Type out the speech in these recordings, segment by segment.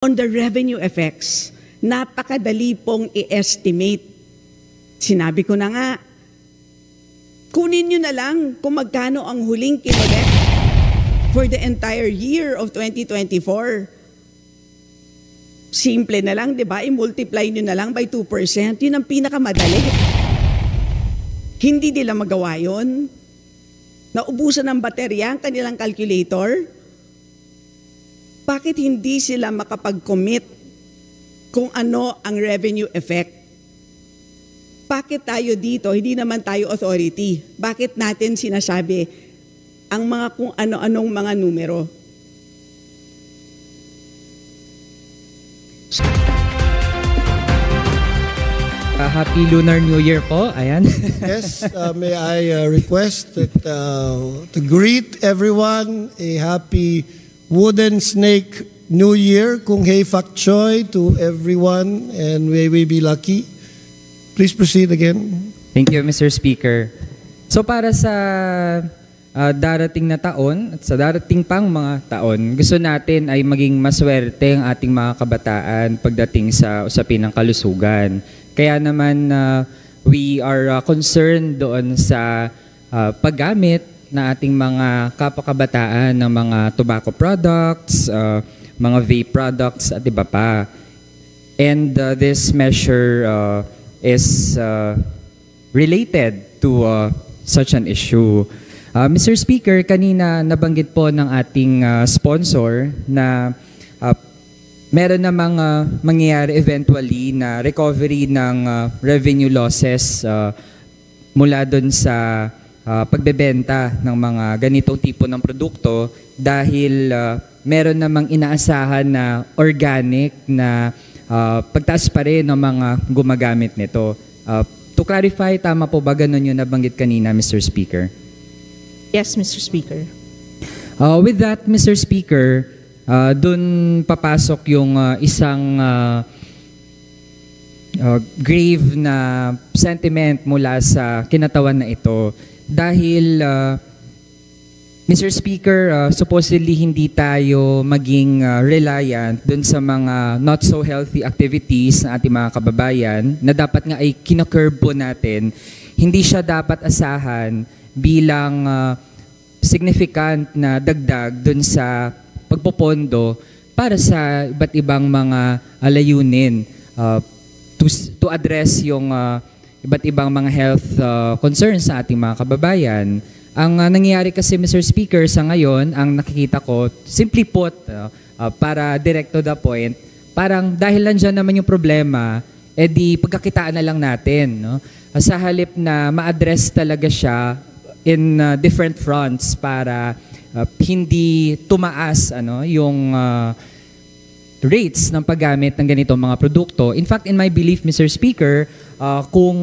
On the revenue effects, napakadali pong i-estimate. Sinabi ko na nga, kunin nyo na lang kung magkano ang huling kinolekt for the entire year of 2024. Simple na lang, di ba? I-multiply nyo na lang by 2%. Yun ang pinakamadali. Hindi nila magawa yun. Naubusan ng baterya ang kanilang calculator. Bakit hindi sila makapag-commit kung ano ang revenue effect? Bakit tayo dito, hindi naman tayo authority? Bakit natin sinasabi ang mga kung ano-anong mga numero? Happy Lunar New Year po. Ayan. Yes, may I request that to greet everyone a happy Wooden Snake New Year, Kung Hei Fak Choi to everyone, and may we be lucky. Please proceed again. Thank you, Mr. Speaker. So para sa darating na taon at sa darating pang mga taon, gusto natin ay maging maswerte ang ating mga kabataan pagdating sa usapin ng kalusugan. Kaya naman we are concerned doon sa paggamit na ating mga kapakabataan ng mga tobacco products, mga vape products at iba pa. And this measure is related to such an issue. Mr. Speaker, kanina nabanggit po ng ating sponsor na meron namang mangyayari eventually na recovery ng revenue losses mula doon sa pagbebenta ng mga ganitong tipo ng produkto dahil meron namang inaasahan na organic na pagtaas pa rin ng mga gumagamit nito. To clarify, tama po ba ganun yung nabanggit kanina, Mr. Speaker? Yes, Mr. Speaker. With that, Mr. Speaker, dun papasok yung isang grave na sentiment mula sa kinatawan na ito. Dahil, Mr. Speaker, supposedly hindi tayo maging reliant dun sa mga not so healthy activities ng ating mga kababayan na dapat nga ay kina-curb po natin. Hindi siya dapat asahan bilang significant na dagdag dun sa pagpopondo para sa iba't ibang mga layunin to address yung iba't ibang mga health concerns sa ating mga kababayan. Ang nangyayari kasi, Mr. Speaker, sa ngayon, ang nakikita ko, simply put, para direct to the point, parang dahil nandiyan naman yung problema, edi pagkakitaan na lang natin. No? Sa halip na ma-address talaga siya in different fronts para hindi tumaas yung rates ng paggamit ng ganitong mga produkto. In fact, in my belief, Mr. Speaker, kung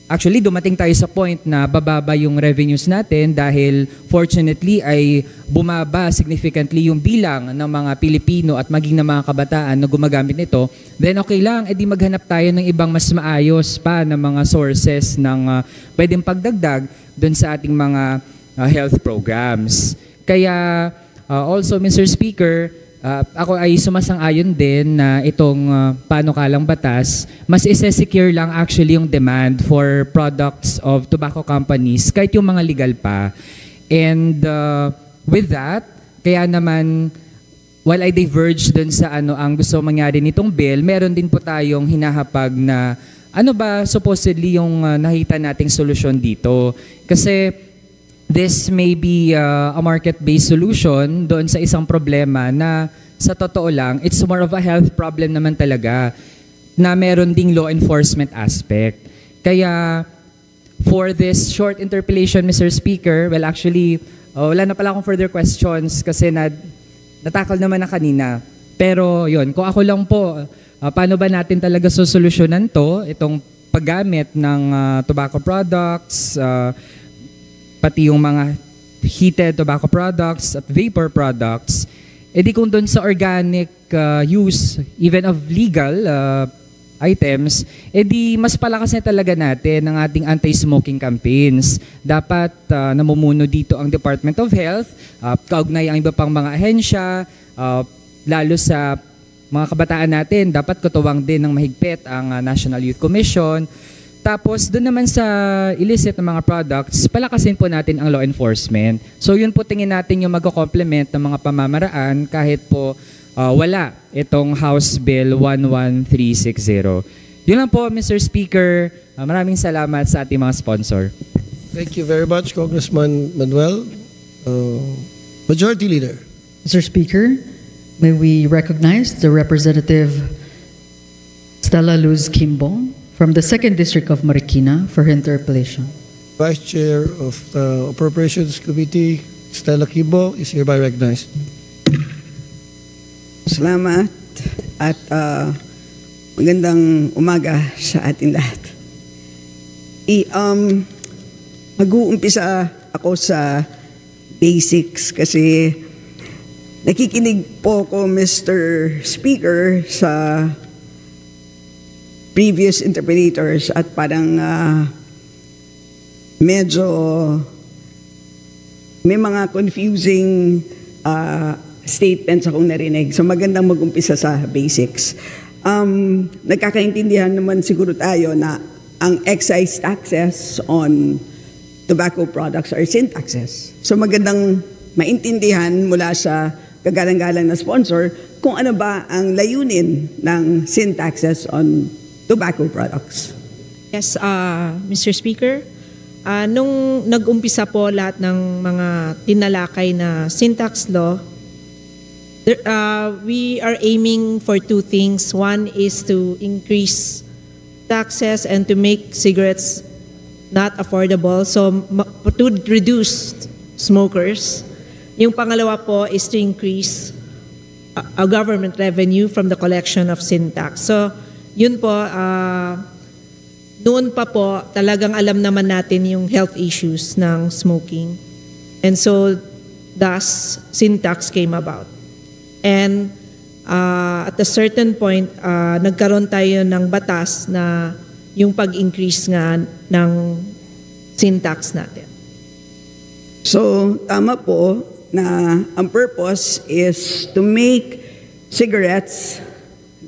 actually dumating tayo sa point na bababa yung revenues natin dahil fortunately ay bumaba significantly yung bilang ng mga Pilipino at maging ng mga kabataan na gumagamit nito, then okay lang, edi maghanap tayo ng ibang mas maayos pa na mga sources ng pwedeng pagdagdag doon sa ating mga health programs. Kaya also, Mr. Speaker, ako ay sumasang-ayon din na itong panukalang batas, mas isa-secure lang actually yung demand for products of tobacco companies kahit yung mga legal pa. And with that, kaya naman while I diverge dun sa ang gusto mangyari nitong bill, meron din po tayong hinahapag na ano ba supposedly yung nakita nating solusyon dito. Kasi this may be a market-based solution doon sa isang problema na sa totoo lang, it's more of a health problem naman talaga na meron ding law enforcement aspect. Kaya for this short interpellation, Mr. Speaker, well actually, wala na pala akong further questions kasi natakal naman na kanina. Pero yun, kung ako lang po, paano ba natin talaga sosolusyonan to, itong paggamit ng tobacco products, pati yung mga heated tobacco products at vapor products, edi kung doon sa organic use, even of legal items, edi mas palakas na talaga natin ang ating anti-smoking campaigns. Dapat namumuno dito ang Department of Health, kaugnay ang iba pang mga ahensya, lalo sa mga kabataan natin, dapat kutuwang din ng mahigpit ang National Youth Commission. Tapos doon naman sa illicit na mga products, palakasin po natin ang law enforcement. So yun po tingin natin yung magko-complement ng mga pamamaraan kahit po wala itong House Bill 11360. Yun lang po, Mr. Speaker. Maraming salamat sa ating mga sponsor. Thank you very much, Congressman Manuel. Majority Leader. Mr. Speaker, may we recognize the Representative Stella Luz Kimbong from the 2nd District of Marikina for her interpellation. Vice Chair of the Appropriations Committee, Stella Kimbo, is hereby recognized. Salamat at magandang umaga sa ating lahat. Mag-uumpisa ako sa basics kasi nakikinig po ko, Mr. Speaker, sa previous interpreters at parang medyo may mga confusing statements akong narinig. So magandang mag-umpisa sa basics. Nagkakaintindihan naman siguro tayo na ang excise taxes on tobacco products are sin taxes. So magandang maintindihan mula sa kagalang-galang na sponsor kung ano ba ang layunin ng sin taxes on tobacco products. Yes, Mr. Speaker. Nung nag-umpisa po lahat ng mga tinalakay na sin tax law, we are aiming for two things. One is to increase taxes and to make cigarettes not affordable, so to reduce smokers. Yung pangalawa po is to increase government revenue from the collection of sin tax. So yun po, noon pa po, talagang alam naman natin yung health issues ng smoking. And so, thus, sin tax came about. And at a certain point, nagkaroon tayo ng batas na yung pag-increase nga ng sin tax natin. So, tama po na ang purpose is to make cigarettes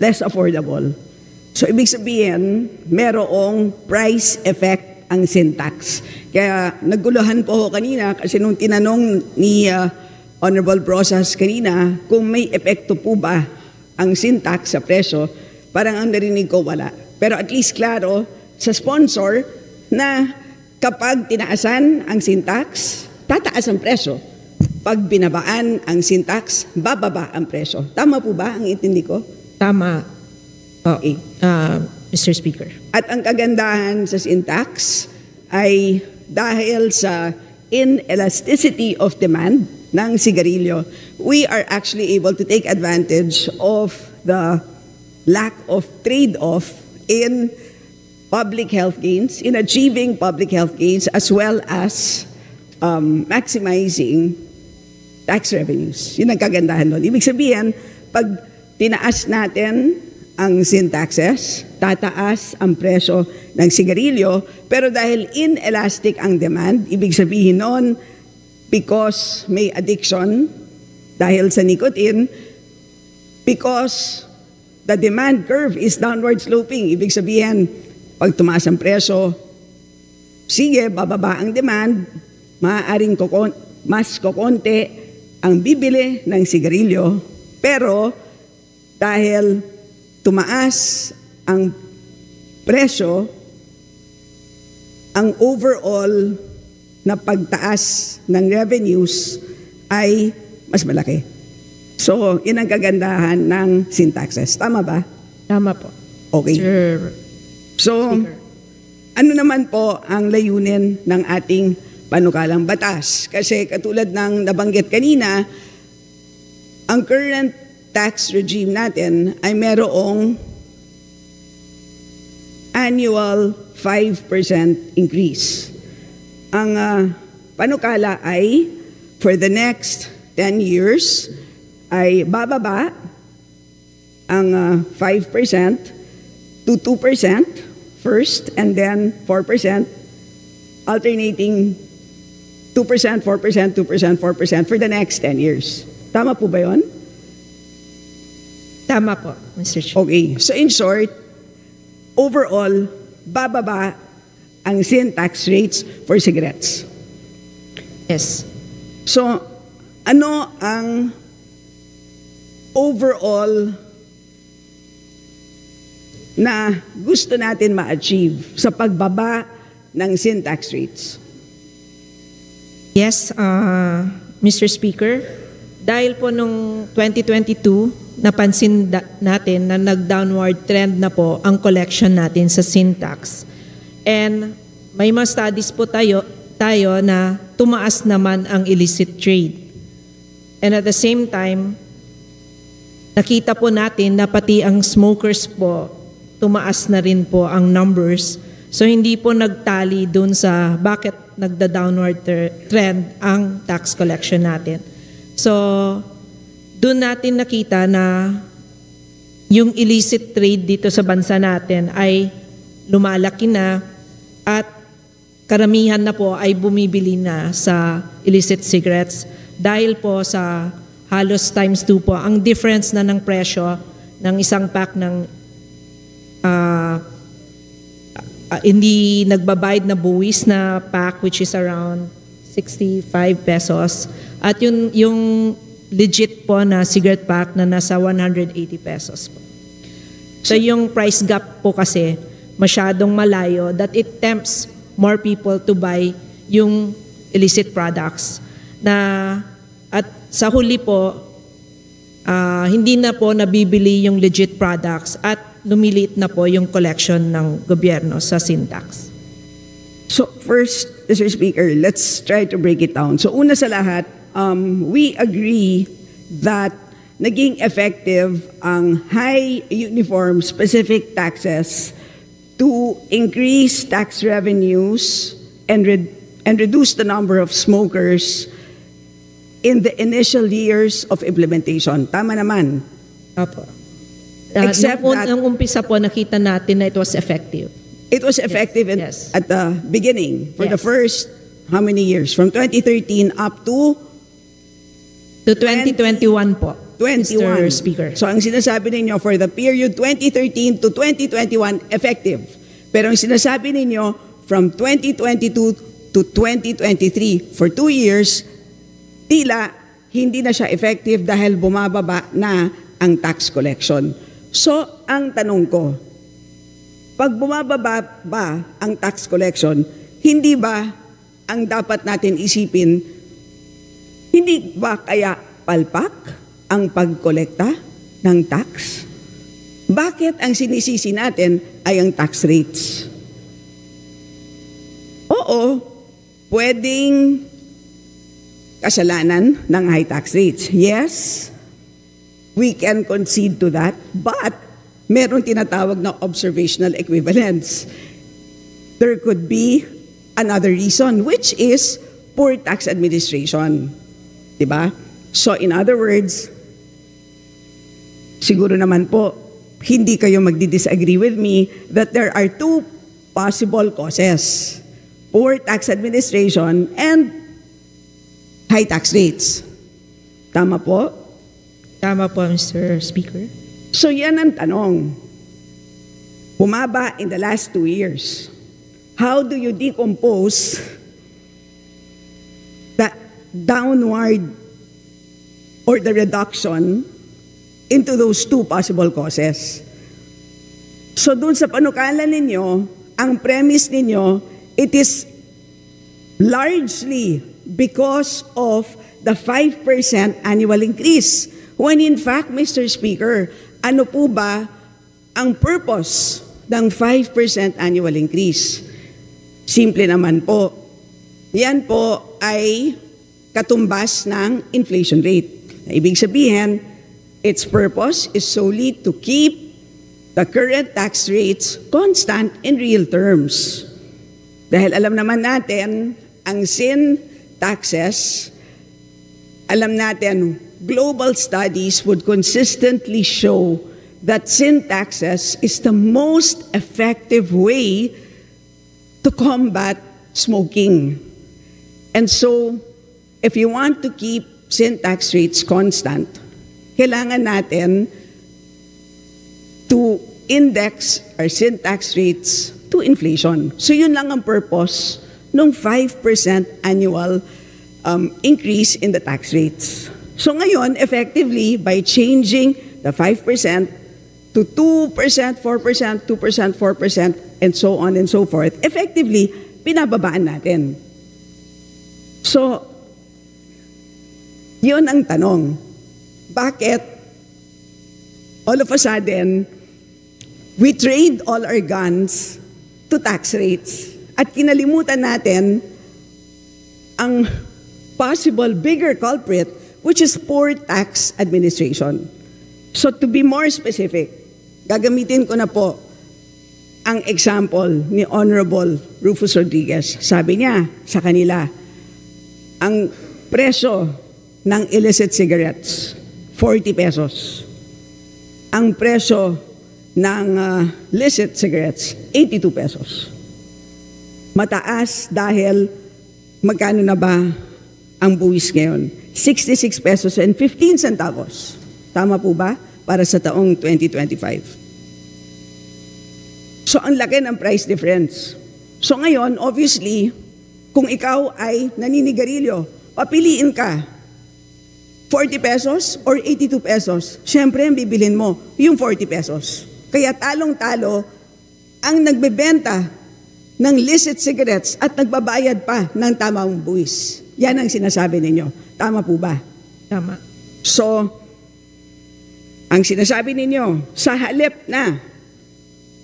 less affordable. So, ibig sabihin, merong price effect ang sin tax. Kaya naguluhan po ako kanina kasi nung tinanong ni Honorable Brosas kanina kung may epekto po ba ang sin tax sa presyo, parang ang narinig ko wala. Pero at least klaro sa sponsor na kapag tinaasan ang sin tax, tataas ang presyo. Pag binabaan ang sin tax, bababa ang presyo. Tama po ba ang intindi ko? Tama. Okay. Mr. Speaker. At ang kagandahan sa sin tax ay dahil sa inelasticity of demand ng sigarilyo, we are actually able to take advantage of the lack of trade-off in public health gains, in achieving public health gains, as well as maximizing tax revenues. Yun ang kagandahan doon. Ibig sabihin, pag tinaas natin ang sin taxes, tataas ang presyo ng sigarilyo, pero dahil inelastic ang demand, ibig sabihin noon, because may addiction, dahil sa nicotine, because the demand curve is downward sloping, ibig sabihin, pag tumaas ang presyo, sige, bababa ang demand, maaaring mas kokonti ang bibili ng sigarilyo, pero dahil tumaas ang presyo, ang overall na pagtaas ng revenues ay mas malaki. So, yun ang kagandahan ng sin taxes. Tama ba? Tama po. Okay. Sir So, Speaker. ano naman po ang layunin ng ating panukalang batas? Kasi katulad ng nabanggit kanina, ang current tax regime natin ay merong annual 5% increase. Ang panukala ay for the next 10 years ay bababa ang 5% to 2% first and then 4%, alternating 2%, 4%, 2%, 4% for the next 10 years. Tama po ba yun? Tama po, Mr. Chair. Okay. So in short, overall, bababa ang sin tax rates for cigarettes. Yes. So, ano ang overall na gusto natin ma-achieve sa pagbaba ng sin tax rates? Yes, Mr. Speaker. Dahil po nung 2022, napansin natin na nag-downward trend na po ang collection natin sa sin tax. And may mga studies po tayo na tumaas naman ang illicit trade. And at the same time, nakita po natin na pati ang smokers po, tumaas na rin po ang numbers. So hindi po nagtali dun sa bakit nagda-downward trend ang tax collection natin. So dun natin nakita na yung illicit trade dito sa bansa natin ay lumalaki na at karamihan na po ay bumibili na sa illicit cigarettes dahil po sa halos times 2 po ang difference na ng presyo ng isang pack ng hindi nagbabayad na buwis na pack, which is around 65 pesos, at yung legit po na cigarette pack na nasa 180 pesos po. So yung price gap po kasi masyadong malayo that it tempts more people to buy yung illicit products na at sa huli po hindi na po nabibili yung legit products at lumiliit na po yung collection ng gobyerno sa sin tax. So first, Mr. Speaker, let's try to break it down. So una sa lahat, we agree that naging effective ang high uniform specific taxes to increase tax revenues and reduce the number of smokers in the initial years of implementation. Tama naman. Opo. Except that nung umpisa po nakita natin na it was effective. it was effective Yes. at the beginning for the Yes. first how many years? From 2013 up to To 2021 po, 21. Mr. Speaker. So ang sinasabi ninyo for the period 2013 to 2021 effective. Pero ang sinasabi ninyo from 2022 to 2023 for 2 years, tila hindi na siya effective dahil bumababa na ang tax collection. So ang tanong ko, pag bumababa ba ang tax collection, hindi ba ang dapat natin isipin, hindi ba kaya palpak ang pagkolekta ng tax? Bakit ang sinisisi natin ay ang tax rates? Oo, pwedeng kasalanan ng high tax rates. Yes, we can concede to that, but meron tinatawag na observational equivalence. There could be another reason, which is poor tax administration. Diba? So in other words, siguro naman po, hindi kayo magdi-disagree with me that there are 2 possible causes. Poor tax administration and high tax rates. Tama po? Tama po, Mr. Speaker. So yan ang tanong. Bumaba in the last 2 years. How do you decompose the downward or the reduction into those 2 possible causes? So dun sa panukala ninyo, ang premise ninyo, it is largely because of the 5% annual increase. When in fact, Mr. Speaker, ano po ba ang purpose ng 5% annual increase? Simple naman po. Yan po ay katumbas ng inflation rate. Ibig sabihin, its purpose is solely to keep the current tax rates constant in real terms. Dahil alam naman natin, ang sin taxes, alam natin, global studies would consistently show that sin taxes is the most effective way to combat smoking. And so, if you want to keep sin tax rates constant, kailangan natin index our sin tax rates to inflation. So yun lang ang purpose ng 5% annual increase in the tax rates. So ngayon, effectively, by changing the 5% to 2%, 4%, 2%, 4%, and so on and so forth, effectively, pinababaan natin. So, yun ang tanong. Bakit all of a sudden, we trade all our guns to tax rates at kinalimutan natin ang possible bigger culprit, which is poor tax administration. So to be more specific, gagamitin ko na po ang example ni Honorable Rufus Rodriguez. Sabi niya sa kanila, ang presyo ng illicit cigarettes, 40 pesos. Ang presyo ng licit cigarettes, 82 pesos. Mataas dahil magkano na ba ang buwis ngayon? 66 pesos and 15 centavos. Tama po ba? Para sa taong 2025. So ang laki ng price difference. So ngayon, obviously, kung ikaw ay naninigarilyo, papiliin ka 40 pesos or 82 pesos. Siyempre, ang bibilin mo, yung 40 pesos. Kaya talong-talo ang nagbebenta ng licit cigarettes at nagbabayad pa ng tamang buwis. Yan ang sinasabi ninyo. Tama po ba? Tama. So, ang sinasabi ninyo, sa halip na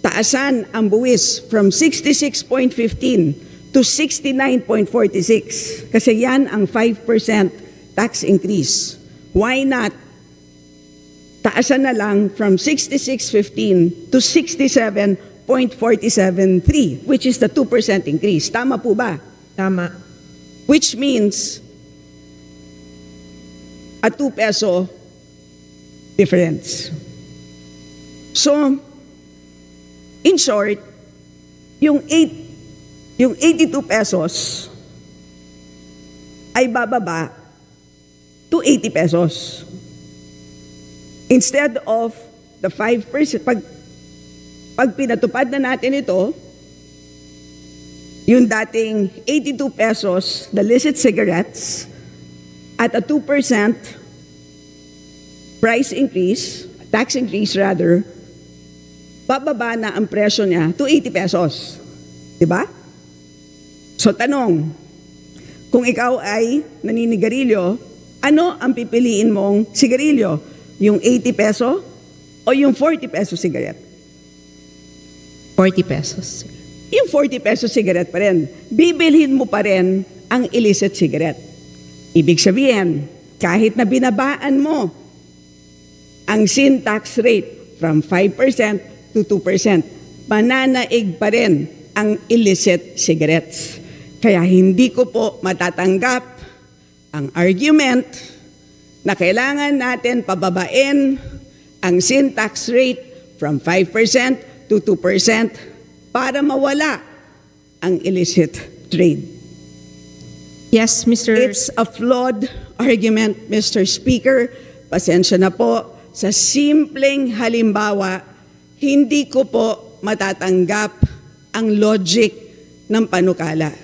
taasan ang buwis from 66.15 to 69.46, kasi yan ang 5% tax increase. Why not taasan na lang from 66.15 to 67.473, which is the 2% increase. Tama po ba? Tama. Which means a 2 peso difference. So, in short, yung 82 pesos ay bababa to 80 pesos. Instead of the 5%, pag pinatupad na natin ito, yung dating 82 pesos, the licit cigarettes, at a 2% price increase, tax increase rather, bababa na ang presyo niya to 80 pesos. Diba? So tanong, kung ikaw ay naninigarilyo, ano ang pipiliin mong sigarilyo? Yung 80 peso o yung 40 peso cigarette? 40 pesos. Yung 40 peso cigarette pa rin. Bibilhin mo pa rin ang illicit cigarette. Ibig sabihin, kahit na binabaan mo ang sin tax rate from 5% to 2%, mananaig pa rin ang illicit cigarettes. Kaya hindi ko po matatanggap ang argument na kailangan natin pababain ang sin tax rate from 5% to 2% para mawala ang illicit trade. Yes, Mr. It's a flawed argument, Mr. Speaker. Pasensya na po. Sa simpleng halimbawa, hindi ko po matatanggap ang logic ng panukala.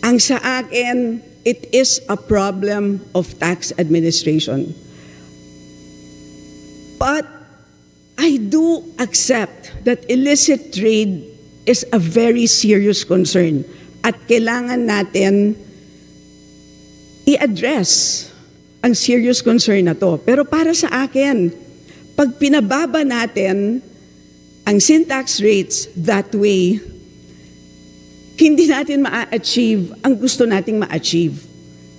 Ang sa akin, it is a problem of tax administration. But I do accept that illicit trade is a very serious concern at kailangan natin i-address ang serious concern na to. Pero para sa akin, pag pinababa natin ang sin tax rates that way, hindi natin ma-achieve ang gusto nating ma-achieve.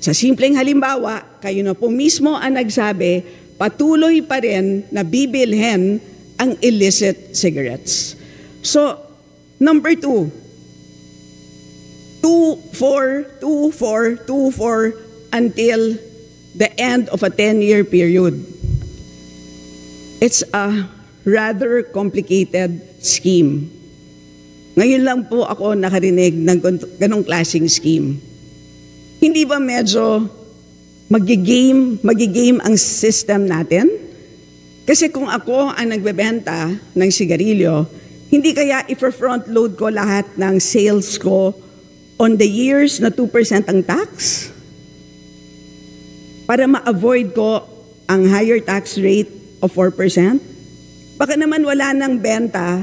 Sa simpleng halimbawa, kayo na po mismo ang nagsabi, patuloy pa rin na bibilhin ang illicit cigarettes. So, number 2, 2-4, 2-4, 2-4 until the end of a 10-year period. It's a rather complicated scheme. Ngayon lang po ako nakarinig ng ganong klaseng scheme. Hindi ba medyo magigame ang system natin? Kasi kung ako ang nagbebenta ng sigarilyo, hindi kaya i-front load ko lahat ng sales ko on the years na 2% ang tax? Para ma-avoid ko ang higher tax rate of 4%? Baka naman wala nang benta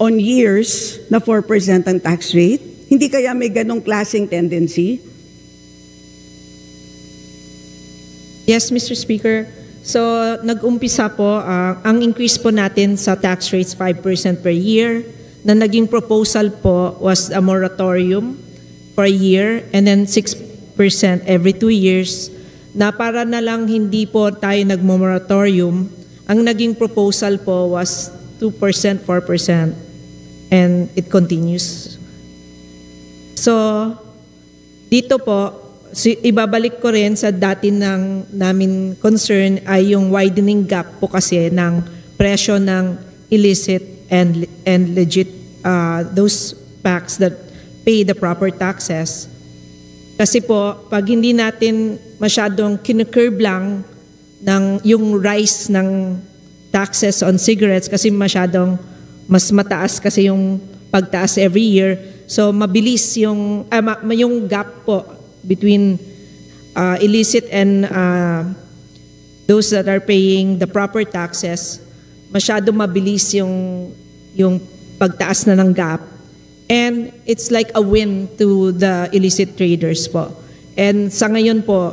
on years na 4% ang tax rate? Hindi kaya may ganong klaseng tendency? Yes, Mr. Speaker. So, nag-umpisa po, ang increase po natin sa tax rates 5% per year. Na naging proposal po was a moratorium for a year and then 6% every 2 years. Na para na lang hindi po tayo nagmo-moratorium, ang naging proposal po was 2%, 4%, and it continues. So, dito po, ibabalik ko rin sa dati namin concern ay yung widening gap po kasi ng presyo ng illicit and legit, those packs that pay the proper taxes. Kasi po, pag hindi natin masyadong kinukurb lang yung rise ng taxes on cigarettes kasi masyadong mas mataas kasi yung pagtaas every year. So, mabilis yung gap po between illicit and those that are paying the proper taxes, masyado mabilis yung pagtaas na ng gap. And it's like a win to the illicit traders po. And sa ngayon po,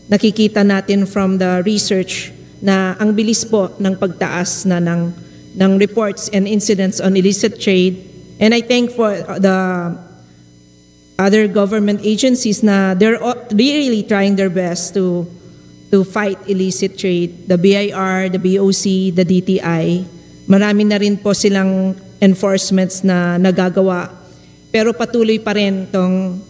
nakikita natin from the research na ang bilis po ng pagtaas na ng reports and incidents on illicit trade. And I thank for the other government agencies na they're really trying their best to fight illicit trade. The BIR, the BOC, the DTI, marami na rin po silang enforcements na nagagawa. Pero patuloy pa rin itong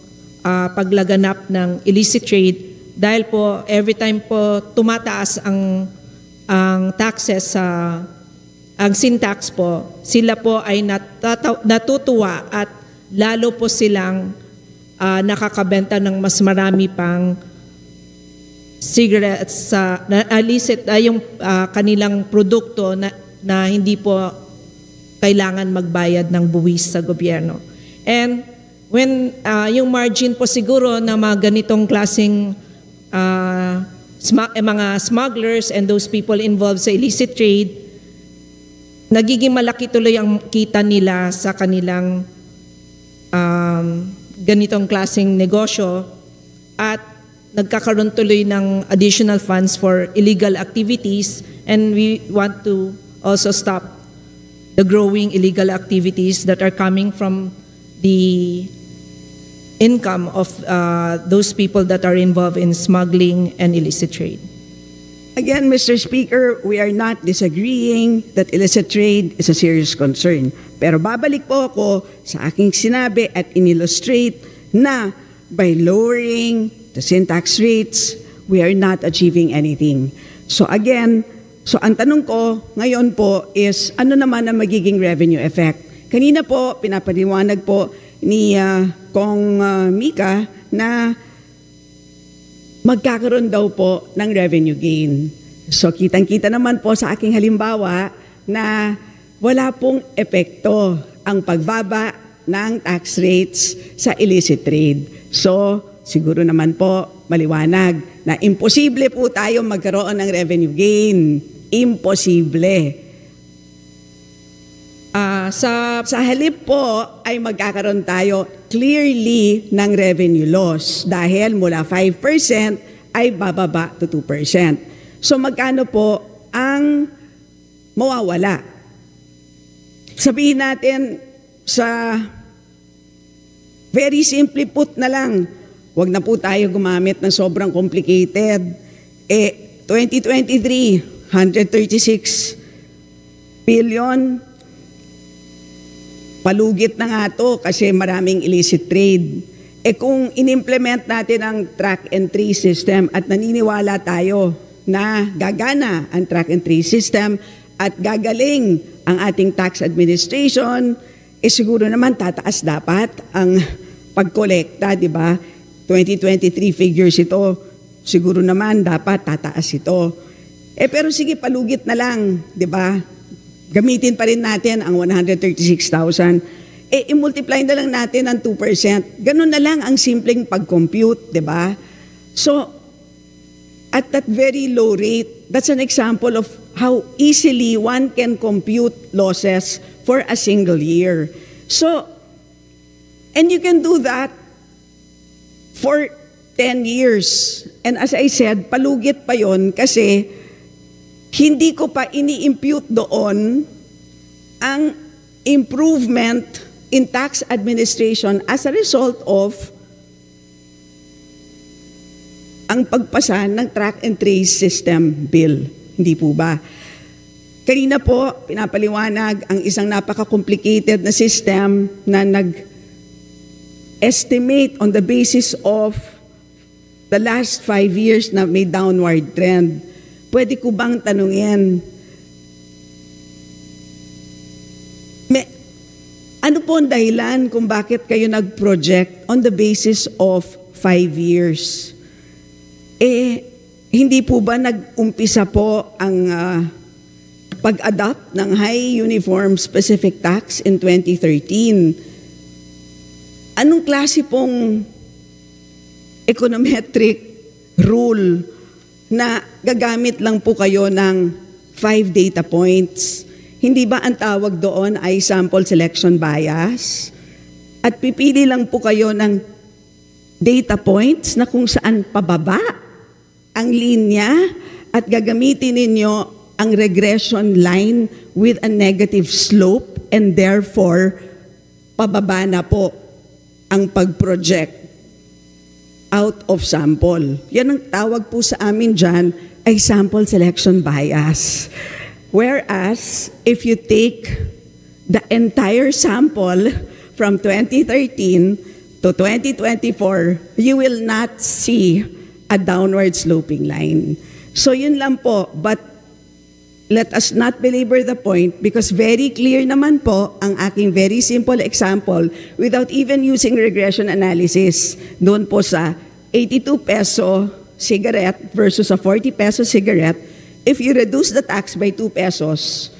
paglaganap ng illicit trade dahil po every time po tumataas ang taxes ang sin tax po, sila po ay natutuwa at lalo po silang nakakabenta ng mas marami pang cigarettes sa illicit yung kanilang produkto na hindi po kailangan magbayad ng buwis sa gobyerno. And when yung margin po siguro na mga ganitong klaseng mga smugglers and those people involved sa illicit trade, nagiging malaki tuloy ang kita nila sa kanilang ganitong klaseng negosyo at nagkakaroon tuloy ng additional funds for illegal activities, and we want to also stop the growing illegal activities that are coming from the income of those people that are involved in smuggling and illicit trade. Again, Mr. Speaker, we are not disagreeing that illicit trade is a serious concern. Pero babalik po ako sa aking sinabi at in-illustrate na by lowering the sin tax rates, we are not achieving anything. So again, ang tanong ko ngayon po is ano naman ang magiging revenue effect? Kanina po, pinapaliwanag po ni Kong Mika na magkakaroon daw po ng revenue gain. So kitang-kita naman po sa aking halimbawa na wala pong epekto ang pagbaba ng tax rates sa illicit trade. So siguro naman po maliwanag na imposible po tayo magkaroon ng revenue gain. Imposible. Sa halip po ay magkakaroon tayo clearly ng revenue loss dahil mula 5% ay bababa to 2%. So magkano po ang mawawala? Sabihin natin sa very simply put na lang, wag na po tayo gumamit ng sobrang complicated. 2023, 136 billion. Palugit na nga to kasi maraming illicit trade. Kung in-implement natin ang track and trace system at naniniwala tayo na gagana ang track and trace system at gagaling ang ating tax administration, siguro naman tataas dapat ang pagkolekta, di ba? 2023 figures ito, siguro naman dapat tataas ito. Pero sige, palugit na lang, di ba? Gamitin pa rin natin ang 136,000. I-multiply na lang natin ang 2%. Ganun na lang ang simpleng pag-compute, di ba? So, at that very low rate, that's an example of how easily one can compute losses for a single year. So, and you can do that for 10 years. And as I said, palugit pa yon kasi hindi ko pa ini-impute doon ang improvement in tax administration as a result of ang pagpasa ng track and trace system bill. Hindi po ba? Kanina po, pinapaliwanag ang isang napaka-complicated na system na nag-estimate on the basis of the last 5 years na may downward trend. Pwede ko bang tanungin, ano po ang dahilan kung bakit kayo nag-project on the basis of 5 years? Hindi po ba nag-umpisa po ang pag-adopt ng High Uniform Specific Tax in 2013? Anong klase pong econometric rule na gagamit lang po kayo ng 5 data points? Hindi ba ang tawag doon ay sample selection bias? At pipili lang po kayo ng data points na kung saan pababa ang linya at gagamitin ninyo ang regression line with a negative slope and therefore pababa na po ang pag-project out of sample. Yan ang tawag po sa amin dyan ay sample selection bias. Whereas, if you take the entire sample from 2013 to 2024, you will not see a downward sloping line. So yun lang po, but let us not belabor the point because very clear naman po ang aking very simple example without even using regression analysis doon po sa 82 peso cigarette versus a 40 peso cigarette. If you reduce the tax by 2 pesos,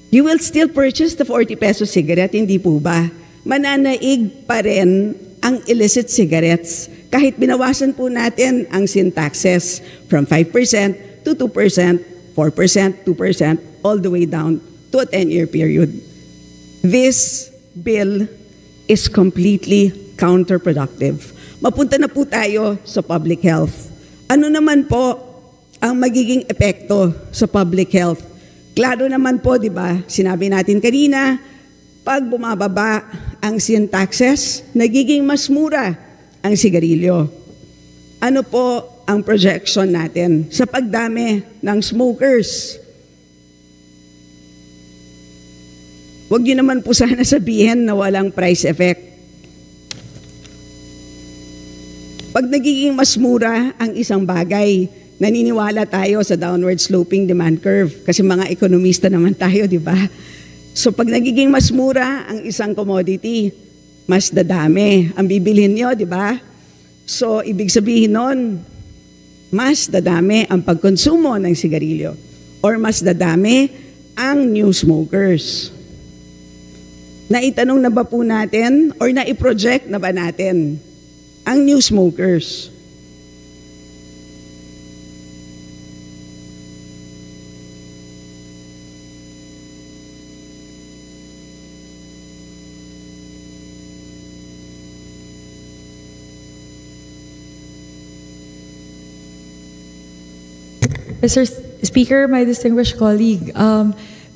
you will still purchase the 40 peso cigarette, hindi po ba? Mananaig pa rin ang illicit cigarettes kahit binawasan po natin ang sin taxes from 5% to 2%, 4%, 2%, all the way down to a 10-year period. This bill is completely counterproductive. Mapunta na po tayo sa public health. Ano naman po ang magiging epekto sa public health? Klaro naman po, di ba? Sinabi natin kanina, pag bumababa ang sin taxes, nagiging mas mura ang sigarilyo. Ano po ang projection natin sa pagdami ng smokers? Huwag niyo naman po sana sabihin na walang price effect. Pag nagiging mas mura ang isang bagay, naniniwala tayo sa downward sloping demand curve kasi mga ekonomista naman tayo, di ba? So pag nagiging mas mura ang isang commodity, mas dadami ang bibilhin nyo, di ba? So ibig sabihin nun, mas dadami ang pagkonsumo ng sigarilyo or mas dadami ang new smokers. Naitanong na ba po natin or naiproject na ba natin ang new smokers? Mr. Speaker, my distinguished colleague,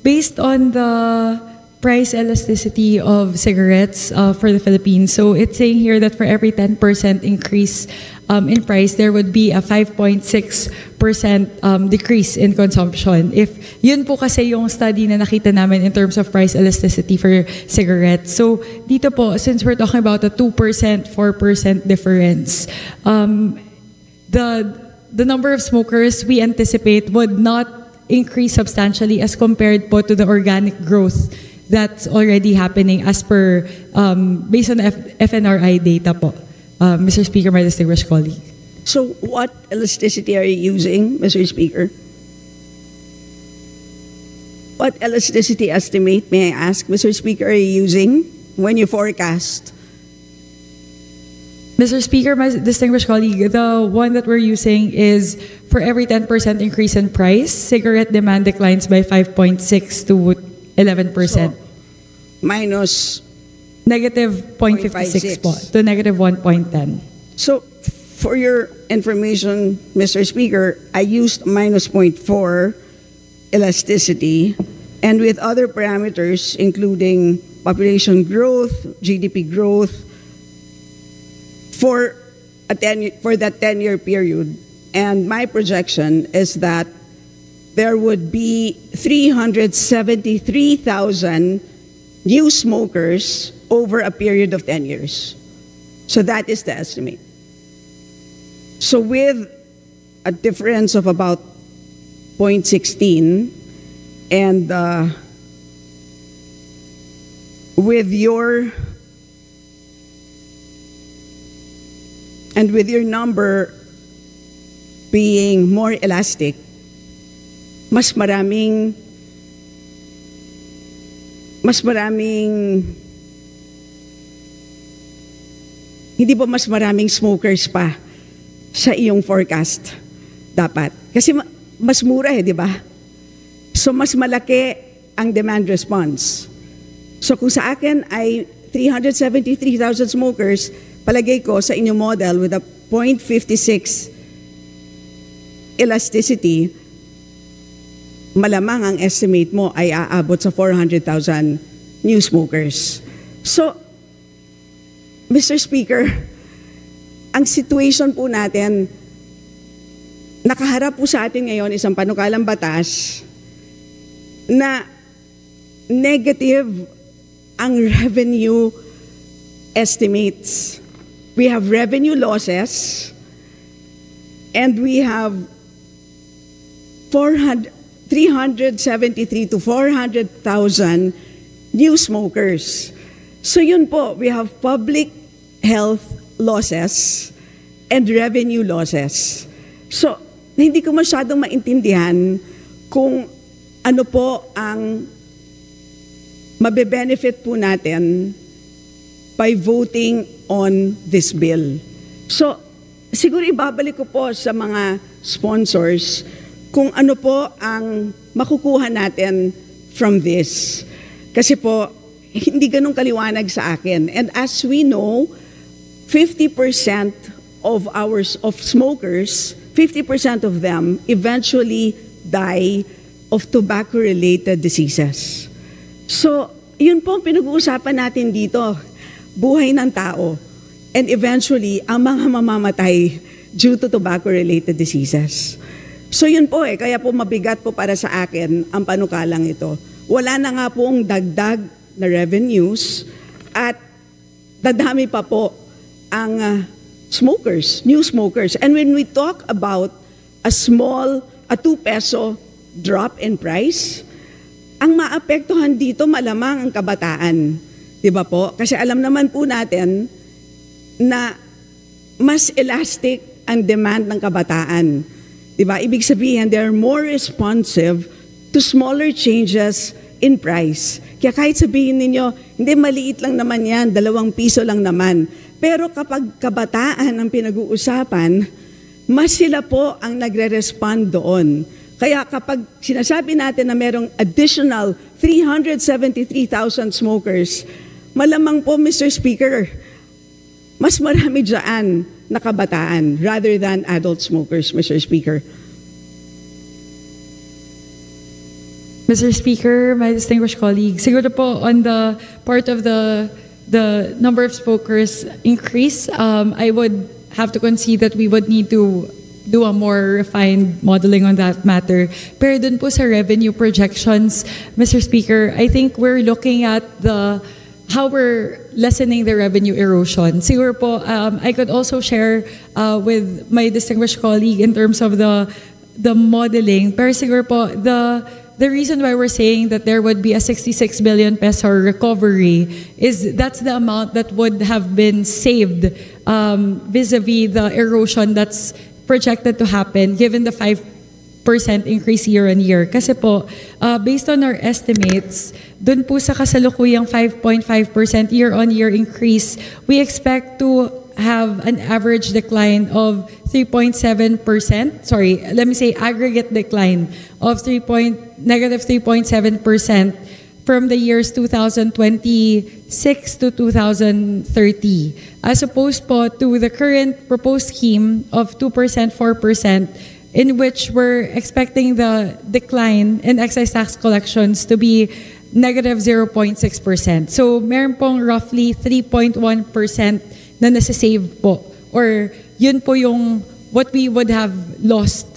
based on the price elasticity of cigarettes for the Philippines, so it's saying here that for every 10% increase in price, there would be a 5.6% decrease in consumption. If yun po kasi yung study na nakita namin in terms of price elasticity for cigarettes. So dito po, since we're talking about a 2%, 4% difference, the number of smokers we anticipate would not increase substantially as compared po to the organic growth that's already happening as per based on FNRI data po. Mr. Speaker, my distinguished colleague. So what elasticity are you using, Mr. Speaker? What elasticity estimate, may I ask, Mr. Speaker, are you using when you forecast? Mr. Speaker, my distinguished colleague, the one that we're using is for every 10% increase in price, cigarette demand declines by 5.6 to 11%. Minus, Negative 0.56 po to negative 1.10. so for your information, Mr. Speaker, I used minus 0.4 elasticity, and with other parameters including population growth, GDP growth, for that 10-year period. And my projection is that there would be 373,000 new smokers over a period of 10 years. So that is the estimate. So with a difference of about 0.16 and with your number being more elastic, mas maraming hindi ba mas maraming smokers pa sa iyong forecast dapat? Kasi mas mura di ba? So mas malaki ang demand response. So kung sa akin ay 373,000 smokers, palagay ko sa inyong model with a 0.56 elasticity, malamang ang estimate mo ay aabot sa 400,000 new smokers. So, Mr. Speaker, ang situation po natin, nakaharap po sa atin ngayon isang panukalang batas na negative ang revenue estimates. We have revenue losses and we have 373 to 400,000 new smokers. So yun po, we have public health losses and revenue losses. So hindi ko masyadong maintindihan kung ano po ang mabe-benefit po natin by voting on this bill. So siguro ibabalik ko po sa mga sponsors kung ano po ang makukuha natin from this. Kasi po, hindi ganun kaliwanag sa akin. And as we know, 50% of smokers, 50% of them eventually die of tobacco-related diseases. So, yun po ang pinag-uusapan natin dito, buhay ng tao. And eventually, ang mga mamamatay due to tobacco-related diseases. So yun po kaya po mabigat po para sa akin ang panukalang ito. Wala na nga pong dagdag na revenues at dadami pa po ang smokers, new smokers. And when we talk about a 2 peso drop in price, ang maapektuhan dito malamang ang kabataan. Diba po? Kasi alam naman po natin na mas elastic ang demand ng kabataan. Diba? Ibig sabihin, they're more responsive to smaller changes in price. Kaya kahit sabihin ninyo, hindi maliit lang naman yan, 2 piso lang naman. Pero kapag kabataan ang pinag-uusapan, mas sila po ang nagre-respond doon. Kaya kapag sinasabi natin na merong additional 373,000 smokers, malamang po, Mr. Speaker, mas marami dyan na kabataan rather than adult smokers, Mr. Speaker. Mr. Speaker, my distinguished colleague, siguro po on the part of the number of smokers increase, I would have to concede that we would need to do a more refined modeling on that matter. Pero dun po sa revenue projections, Mr. Speaker, I think we're looking at how we're lessening the revenue erosion. Siguro po, I could also share with my distinguished colleague in terms of the modeling. Pero siguro po, the reason why we're saying that there would be a 66 billion peso recovery is that's the amount that would have been saved vis-a-vis the erosion that's projected to happen given the 5% increase year on year. Kasi po, based on our estimates, dun po sa kasalukuyang 5.5% year on year increase, we expect to have an average decline of 3.7%. Sorry, let me say aggregate decline of negative 3.7% from the years 2026 to 2030, as opposed po to the current proposed scheme of 2%, 4%, in which we're expecting the decline in excise tax collections to be negative 0.6%. So meron pong roughly 3.1% na nasasave po, or yun po yung what we would have lost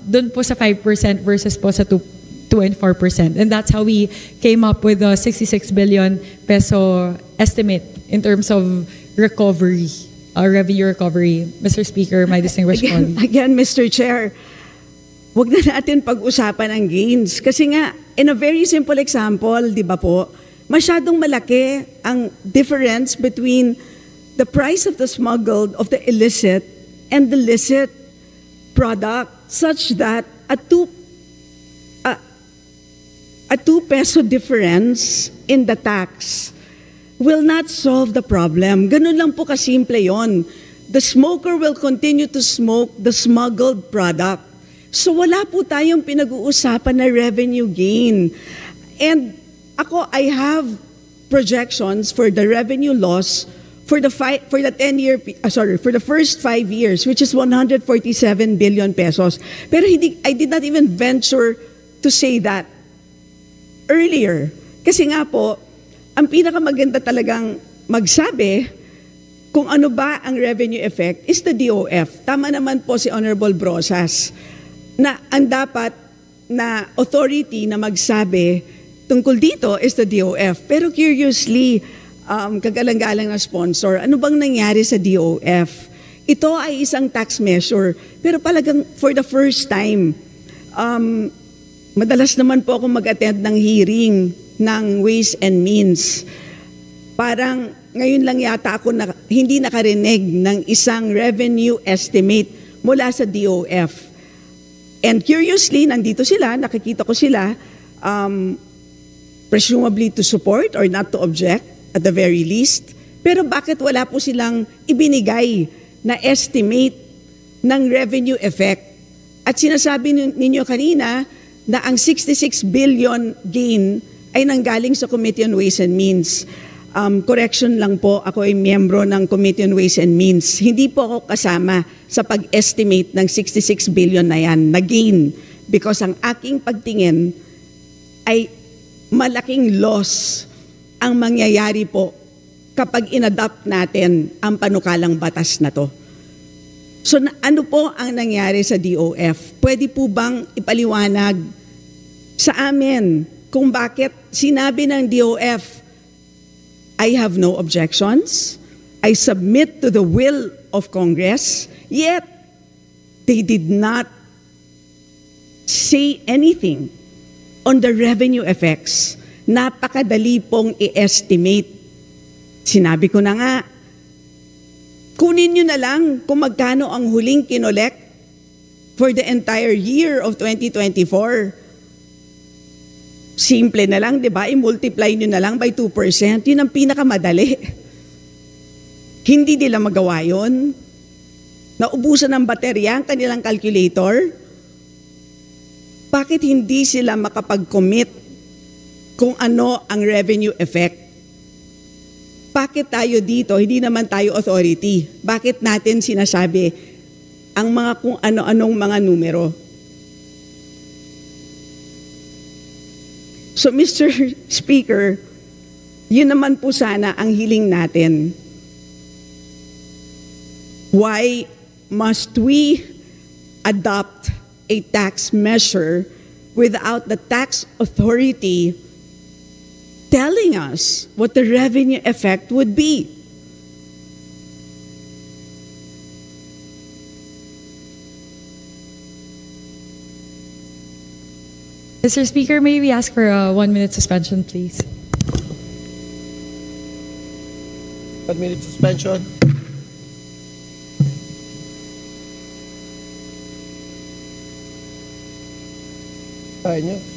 dun po sa 5% versus po sa 2 and 4%. And that's how we came up with the 66 billion peso estimate in terms of recovery, revenue recovery. Mr. Speaker, my distinguished colleague. Again, Mr. Chair, wag na natin pag-usapan ang gains. Kasi nga, in a very simple example, di ba po, masyadong malaki ang difference between the price of the smuggled, of the illicit, and the licit product, such that a 2 peso difference in the tax will not solve the problem. Ganun lang po kasimple yon. The smoker will continue to smoke the smuggled product. So wala po tayong pinag-uusapan na revenue gain. And ako, I have projections for the revenue loss for the first 5 years, which is 147 billion pesos. Pero I did not even venture to say that earlier. Kasi nga po, ang pinakamaganda talagang magsabi kung ano ba ang revenue effect is the DOF. Tama naman po si Honorable Brosas na ang dapat na authority na magsabi tungkol dito is the DOF. Pero curiously, kagalang-galang na sponsor, ano bang nangyari sa DOF? Ito ay isang tax measure, pero palagang for the first time, madalas naman po ako mag-attend ng hearing ng Ways and Means. Parang ngayon lang yata ako hindi nakarinig ng isang revenue estimate mula sa DOF. And curiously, nandito sila, nakikita ko sila, presumably to support or not to object at the very least. Pero bakit wala po silang ibinigay na estimate ng revenue effect? At sinasabi ninyo kanina, na ang 66 billion gain ay nanggaling sa Committee on Ways and Means. Correction lang po, ako ay miyembro ng Committee on Ways and Means. Hindi po ako kasama sa pag-estimate ng 66 billion na yan, na gain. Because ang aking pagtingin ay malaking loss ang mangyayari po kapag inadapt natin ang panukalang batas na to. So ano po ang nangyari sa DOF? Pwede po bang ipaliwanag sa amin kung bakit sinabi ng DOF, I have no objections, I submit to the will of Congress, yet they did not say anything on the revenue effects. Napakadali pong i-estimate. Sinabi ko na nga, kunin nyo na lang kung magkano ang huling kinolek for the entire year of 2024. Simple na lang, di ba? I-multiply nyo na lang by 2%. Yun ang pinakamadali. Hindi nila magawa yun. Naubusan ng baterya ang kanilang calculator. Bakit hindi sila makapag-commit kung ano ang revenue effect? Bakit tayo dito, hindi naman tayo authority? Bakit natin sinasabi ang mga kung ano-anong mga numero? So Mr. Speaker, yun naman po sana ang hiling natin. Why must we adopt a tax measure without the tax authority telling us what the revenue effect would be? Mr. Speaker, may we ask for a 1-minute suspension, please? 1-minute suspension. tayo nyo.